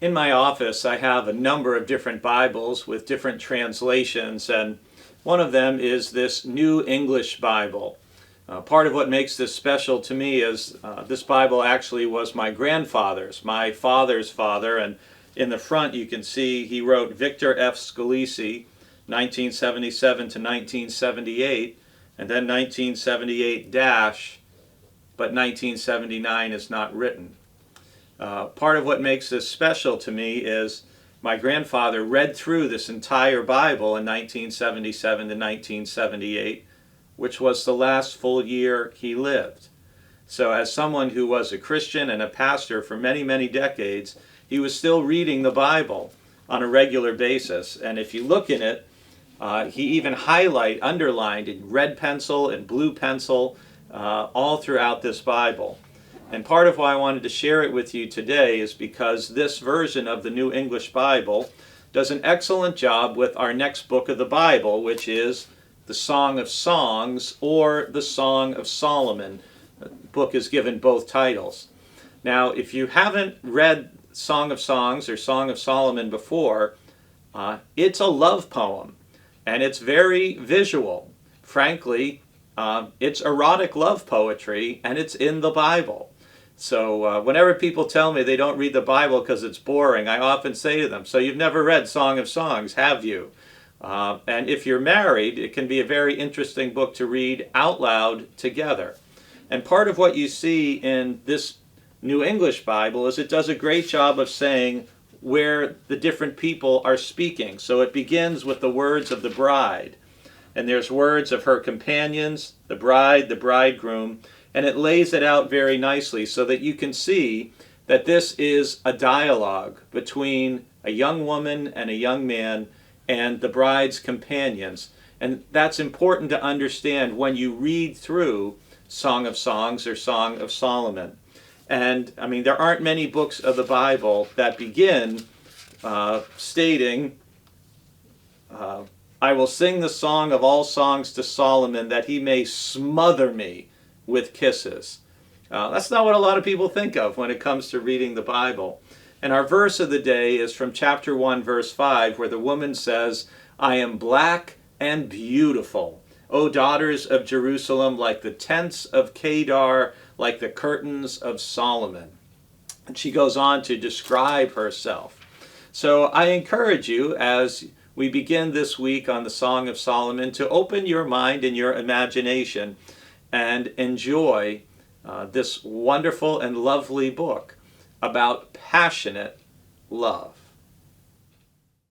In my office, I have a number of different Bibles with different translations, and one of them is this New English Bible. Part of what makes this special to me is this Bible actually was my grandfather's, my father's father, and in the front you can see he wrote Victor F. Scalisi, 1977 to 1978, and then 1978 dash, but 1979 is not written. Part of what makes this special to me is my grandfather read through this entire Bible in 1977 to 1978, which was the last full year he lived. So as someone who was a Christian and a pastor for many, many decades, he was still reading the Bible on a regular basis. And if you look in it, he even underlined in red pencil and blue pencil all throughout this Bible. And part of why I wanted to share it with you today is because this version of the New English Bible does an excellent job with our next book of the Bible, which is the Song of Songs or the Song of Solomon. The book is given both titles. Now, if you haven't read Song of Songs or Song of Solomon before, it's a love poem, and it's very visual. Frankly, it's erotic love poetry, and it's in the Bible. So whenever people tell me they don't read the Bible because it's boring, I often say to them, so you've never read Song of Songs, have you? And if you're married, it can be a very interesting book to read out loud together. And part of what you see in this New English Bible is it does a great job of saying where the different people are speaking. So it begins with the words of the bride. And there's words of her companions, the bride, the bridegroom, and it lays it out very nicely so that you can see that this is a dialogue between a young woman and a young man and the bride's companions. And that's important to understand when you read through Song of Songs or Song of Solomon. And I mean, there aren't many books of the Bible that begin stating, I will sing the song of all songs to Solomon that he may smother me with kisses. That's not what a lot of people think of when it comes to reading the Bible. And our verse of the day is from chapter 1, verse 5, where the woman says, I am black and beautiful, O daughters of Jerusalem, like the tents of Kedar, like the curtains of Solomon. And she goes on to describe herself. So I encourage you, as we begin this week on the Song of Solomon, to open your mind and your imagination and enjoy this wonderful and lovely book about passionate love.